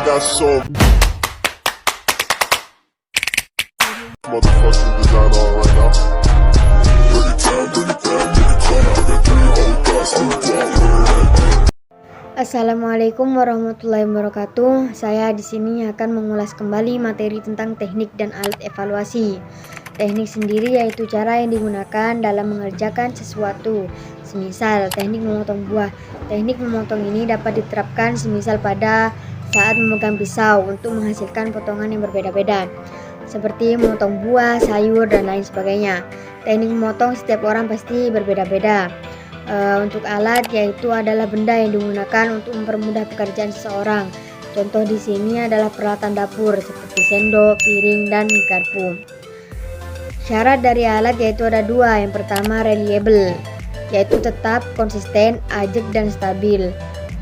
got so motherfucking design on right now. Bring it down, bring it down, bring it down. I got three old guys who want. Assalamualaikum warahmatullahi wabarakatuh. Saya di sini akan mengulas kembali materi tentang teknik dan alat evaluasi. Teknik sendiri yaitu cara yang digunakan dalam mengerjakan sesuatu. Semisal teknik memotong buah. Teknik memotong ini dapat diterapkan semisal pada saat memegang pisau untuk menghasilkan potongan yang berbeda-beda, seperti memotong buah, sayur, dan lain sebagainya. Teknik memotong setiap orang pasti berbeda-beda. Untuk alat yaitu adalah benda yang digunakan untuk mempermudah pekerjaan seseorang. Contoh di sini adalah peralatan dapur seperti sendok, piring, dan garpu. Syarat dari alat yaitu ada dua. Yang pertama reliable, yaitu tetap, konsisten, ajak, dan stabil.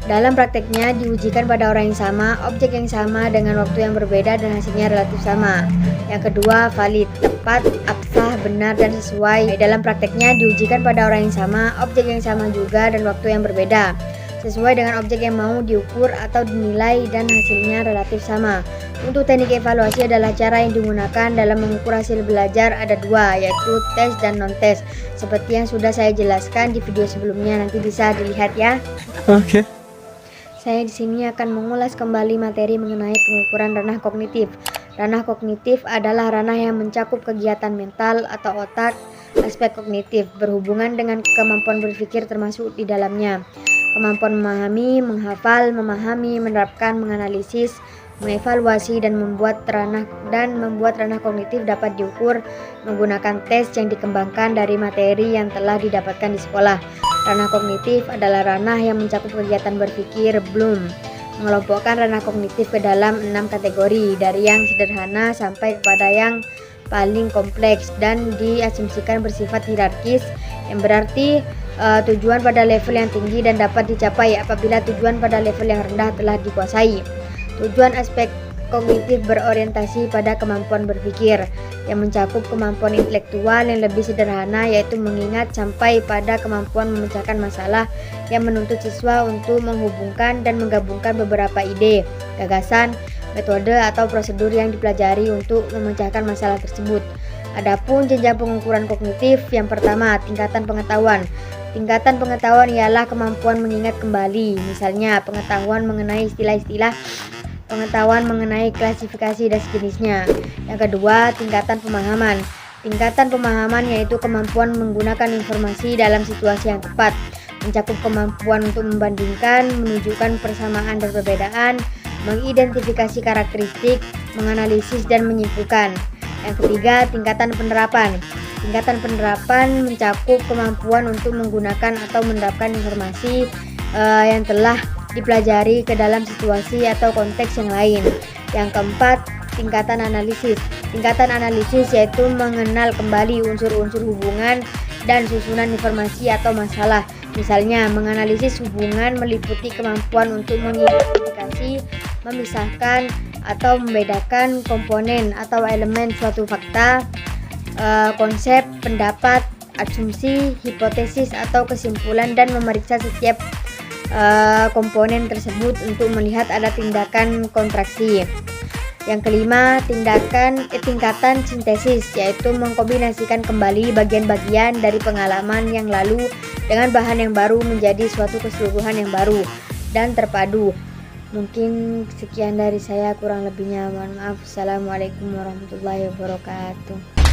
Dalam prakteknya diujikan pada orang yang sama, objek yang sama dengan waktu yang berbeda dan hasilnya relatif sama. Yang kedua valid, tepat, absah, benar, dan sesuai. Dalam prakteknya diujikan pada orang yang sama, objek yang sama juga dan waktu yang berbeda, sesuai dengan objek yang mau diukur atau dinilai dan hasilnya relatif sama. Untuk teknik evaluasi adalah cara yang digunakan dalam mengukur hasil belajar ada dua, yaitu tes dan non-tes. Seperti yang sudah saya jelaskan di video sebelumnya, nanti bisa dilihat ya. Oke. Saya di sini akan mengulas kembali materi mengenai pengukuran ranah kognitif. Ranah kognitif adalah ranah yang mencakup kegiatan mental atau otak. Aspek kognitif berhubungan dengan kemampuan berpikir termasuk di dalamnya. Kemampuan memahami, menghafal, memahami, menerapkan, menganalisis, mengevaluasi, dan membuat ranah kognitif dapat diukur menggunakan tes yang dikembangkan dari materi yang telah didapatkan di sekolah. Ranah kognitif adalah ranah yang mencakup kegiatan berpikir. Bloom mengelompokkan ranah kognitif ke dalam 6 kategori, dari yang sederhana sampai kepada yang paling kompleks, dan diasumsikan bersifat hierarkis, yang berarti tujuan pada level yang tinggi dan dapat dicapai apabila tujuan pada level yang rendah telah dikuasai. Tujuan aspek kognitif berorientasi pada kemampuan berpikir yang mencakup kemampuan intelektual yang lebih sederhana, yaitu mengingat, sampai pada kemampuan memecahkan masalah yang menuntut siswa untuk menghubungkan dan menggabungkan beberapa ide, gagasan, metode, atau prosedur yang dipelajari untuk memecahkan masalah tersebut. Adapun jenjang pengukuran kognitif, yang pertama tingkatan pengetahuan. Tingkatan pengetahuan ialah kemampuan mengingat kembali, misalnya pengetahuan mengenai istilah-istilah, pengetahuan mengenai klasifikasi dan sejenisnya. Yang kedua, tingkatan pemahaman. Tingkatan pemahaman yaitu kemampuan menggunakan informasi dalam situasi yang tepat, mencakup kemampuan untuk membandingkan, menunjukkan persamaan dan perbedaan, mengidentifikasi karakteristik, menganalisis, dan menyimpulkan. Yang ketiga, tingkatan penerapan. Tingkatan penerapan mencakup kemampuan untuk menggunakan atau menerapkan informasi yang telah dipelajari ke dalam situasi atau konteks yang lain. Yang keempat, tingkatan analisis. Tingkatan analisis yaitu mengenal kembali unsur-unsur hubungan dan susunan informasi atau masalah. Misalnya, menganalisis hubungan meliputi kemampuan untuk mengidentifikasi, memisahkan, atau membedakan komponen atau elemen suatu fakta, konsep, pendapat, asumsi, hipotesis, atau kesimpulan, dan memeriksa setiap komponen tersebut untuk melihat ada tindakan kontraksi. Yang kelima, tingkatan sintesis, yaitu mengkombinasikan kembali bagian-bagian dari pengalaman yang lalu dengan bahan yang baru menjadi suatu keseluruhan yang baru dan terpadu. Mungkin sekian dari saya, kurang lebihnya mohon maaf. Assalamualaikum warahmatullahi wabarakatuh.